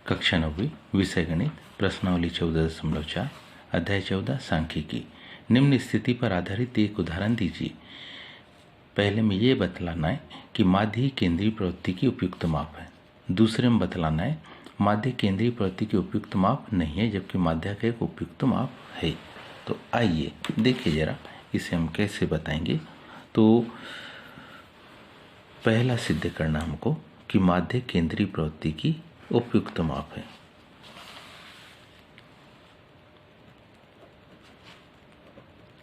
कक्षा 9वीं विषय गणित प्रश्नावली 14.4 अध्याय 14 सांख्यिकी। निम्न स्थिति पर आधारित एक उदाहरण दीजिए। पहले में ये बतलाना है कि माध्य ही केंद्रीय प्रवृत्ति की उपयुक्त माप है। दूसरे में बतलाना है माध्य केंद्रीय प्रवृत्ति की उपयुक्त माप नहीं है जबकि माध्य का एक उपयुक्त माप है। तो आइए देखिए जरा इसे हम कैसे बताएंगे। तो पहला सिद्ध करना हमको कि माध्य केंद्रीय प्रवृत्ति की उपयुक्त माप है।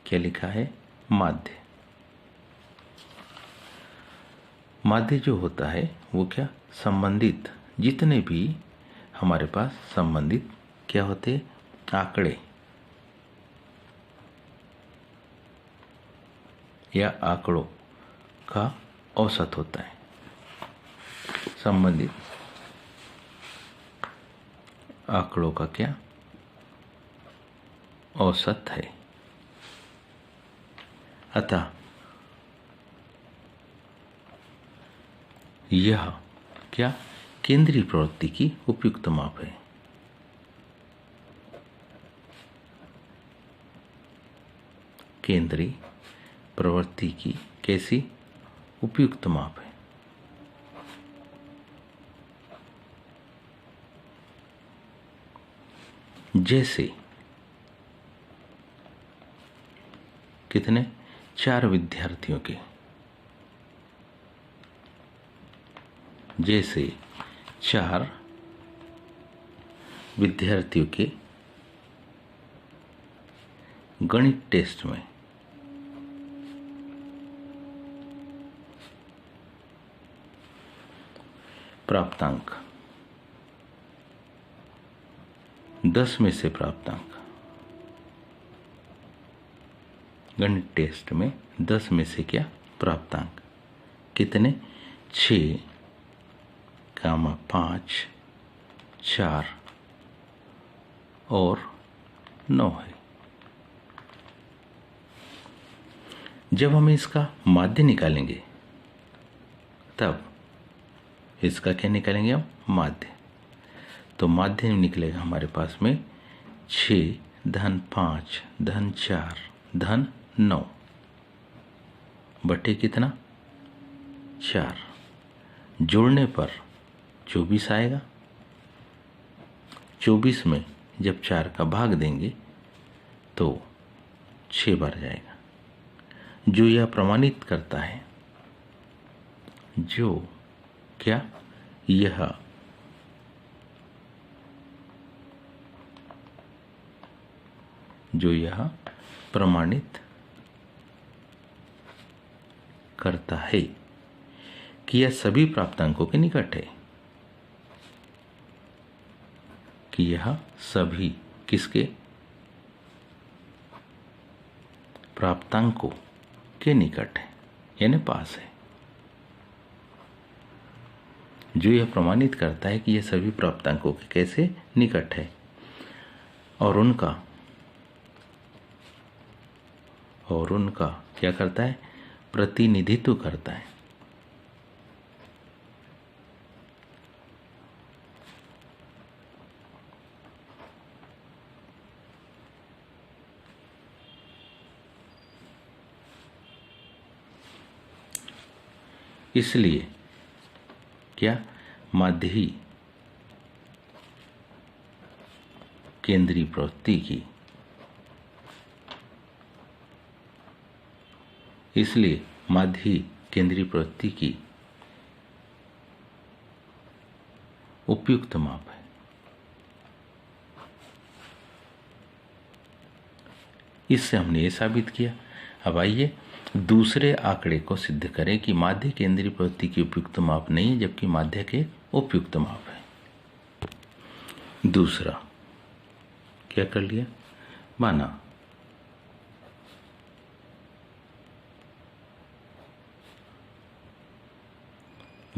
क्या लिखा है? माध्य। माध्य जो होता है वो क्या, संबंधित जितने भी हमारे पास संबंधित क्या होते, आंकड़े या आंकड़ों का औसत होता है। संबंधित आंकड़ों का क्या औसत है। अतः यह क्या केंद्रीय प्रवृत्ति की उपयुक्त माप है। केंद्रीय प्रवृत्ति की कैसी उपयुक्त माप है। जैसे कितने, 4 विद्यार्थियों के, जैसे 4 विद्यार्थियों के गणित टेस्ट में प्राप्तांक 10 में से प्राप्तांक, गणित टेस्ट में 10 में से क्या प्राप्तांक कितने, 6, 5, 4 और 9 है। जब हम इसका माध्य निकालेंगे तब इसका क्या निकालेंगे हम, माध्य। तो माध्य निकलेगा हमारे पास में 6 धन 5 धन 4 धन 9 बटे कितना, 4। जोड़ने पर 24 आएगा। 24 में जब 4 का भाग देंगे तो 6 बार जाएगा। जो यह प्रमाणित करता है, जो क्या यह प्रमाणित करता है कि यह सभी प्राप्तांकों के निकट है, कि यह सभी किसके, प्राप्तांकों के निकट है यानी पास है। जो यह प्रमाणित करता है कि यह सभी प्राप्तांकों के कैसे निकट है और उनका क्या करता है, प्रतिनिधित्व करता है। इसलिए क्या माध्य ही केंद्रीय प्रवृत्ति की, इसलिए माध्य ही केंद्रीय प्रवृत्ति की उपयुक्त माप है। इससे हमने ये साबित किया। अब आइए दूसरे आंकड़े को सिद्ध करें कि माध्य केंद्रीय प्रवृत्ति की उपयुक्त माप नहीं है जबकि माध्य के उपयुक्त माप है। दूसरा क्या कर लिया, माना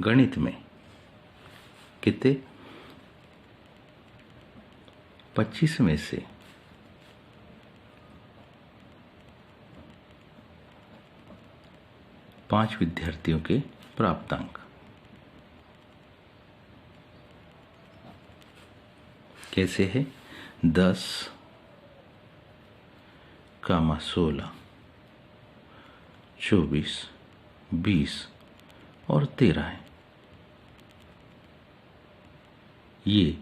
गणित में कितने, 25 में से 5 विद्यार्थियों के प्राप्तांक कैसे है? 10, 16, 24, 20 और 13 है। ये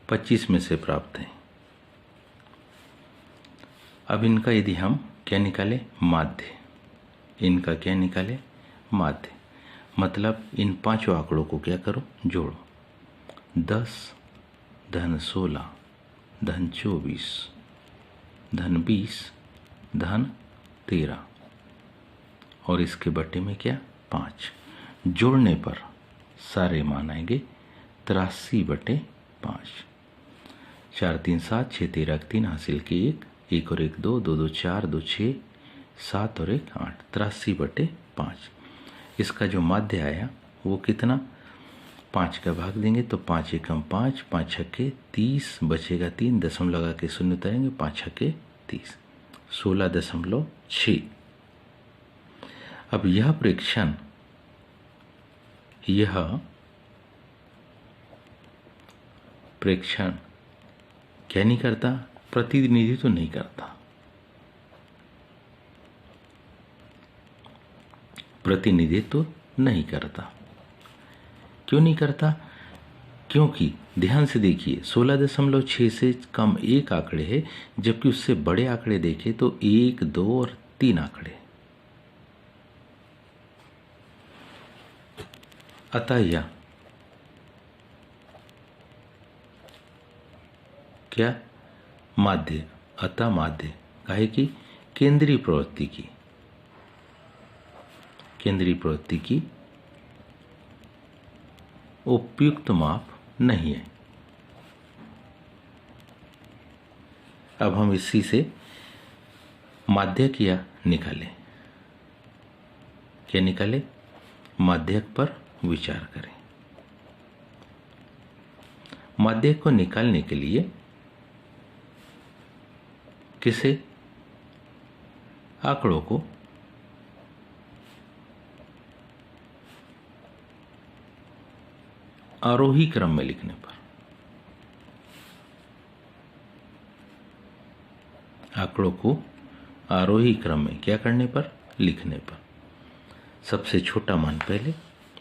25 में से प्राप्त है। अब इनका यदि हम क्या निकाले? माध्य। इनका क्या निकाले? माध्य। मतलब इन पांचों आंकड़ों को क्या करो? जोड़ो। 10 धन 16 धन 24 धन 20 धन 13 और इसके बटे में क्या? 5। जोड़ने पर सारे मान आएंगे 83/5। 4 3 7 6 13 3 हासिल के 1 और 1 2 2 2 4 2 6 7 और 1 8 83/5। इसका जो माध्य आया वो कितना? 5 का भाग देंगे तो 5 एकम 5, 5 छक्के 30, बचेगा 3, दशम लगा के शून्य उतारेंगे, 5 छक्के 30, 16.6। अब यह प्रेक्षण क्या नहीं करता? प्रतिनिधित्व तो नहीं करता। प्रतिनिधित्व तो नहीं करता। क्यों नहीं करता? क्योंकि ध्यान से देखिए 16.6 से कम एक आंकड़े है, जबकि उससे बड़े आंकड़े देखें तो 1, 2 और 3 आंकड़े। अतः यह क्या? माध्य। अतः माध्य काहे की? केंद्रीय प्रवृत्ति की उपयुक्त माप नहीं है। अब हम इसी से माध्यक क्या निकालें? क्या निकालें? माध्यक पर विचार करें। माध्यक को निकालने के लिए किसे? आंकड़ों को आरोही क्रम में लिखने पर, आंकड़ों को आरोही क्रम में क्या करने पर? लिखने पर। सबसे छोटा मान पहले,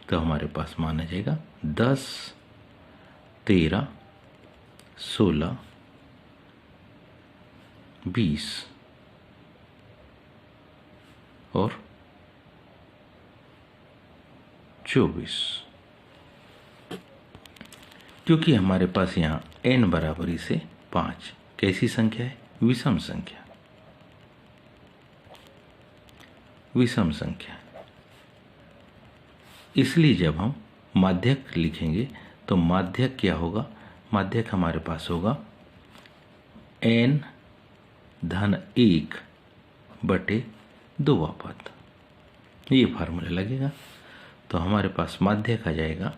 तो हमारे पास मान आ जाएगा 10, 13, 16, 20 और 24। क्योंकि हमारे पास यहाँ n बराबरी से 5 कैसी संख्या है? विषम संख्या। विषम संख्या। इसलिए जब हम माध्यक लिखेंगे तो माध्यक क्या होगा? माध्यक हमारे पास होगा n धन 1 बटे 2 पद। ये फार्मूला लगेगा तो हमारे पास माध्यक आ जाएगा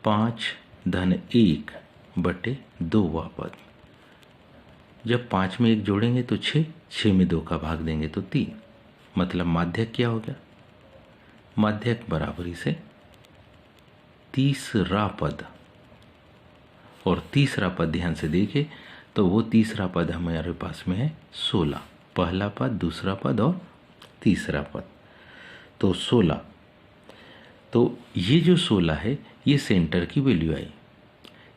5 धन 1 बटे 2 पद। जब 5 में 1 जोड़ेंगे तो 6, 6 में 2 का भाग देंगे तो 3। मतलब माध्यक क्या हो गया? माध्यक बराबरी से तीसरा पद। और तीसरा पद ध्यान से देखें तो वो तीसरा पद हमारे पास में है 16। पहला पद, दूसरा पद और तीसरा पद, तो 16। तो ये जो 16 है ये सेंटर की वैल्यू आई।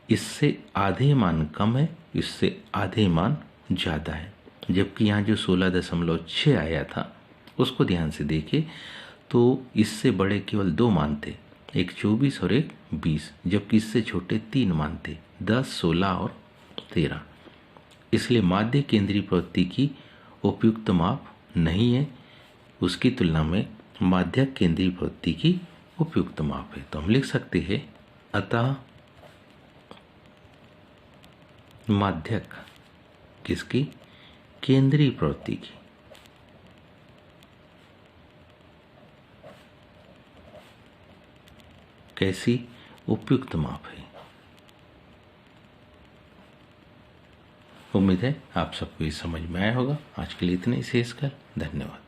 इससे आधे मान कम है, इससे आधे मान ज़्यादा है। जबकि यहाँ जो 16.6 आया था उसको ध्यान से देखें तो इससे बड़े केवल 2 मान थे, एक 24 और एक 20, जबकि इससे छोटे 3 मान थे, 10, 16 और 13। इसलिए माध्य केंद्रीय प्रवृत्ति की उपयुक्त माप नहीं है, उसकी तुलना में माध्यक केंद्रीय प्रवृत्ति की उपयुक्त माप है। तो हम लिख सकते हैं अतः माध्यक किसकी? केंद्रीय प्रवृत्ति की कैसी? उपयुक्त माप है। उम्मीद है आप सबको ये समझ में आया होगा। आज के लिए इतना ही शेष कर। धन्यवाद।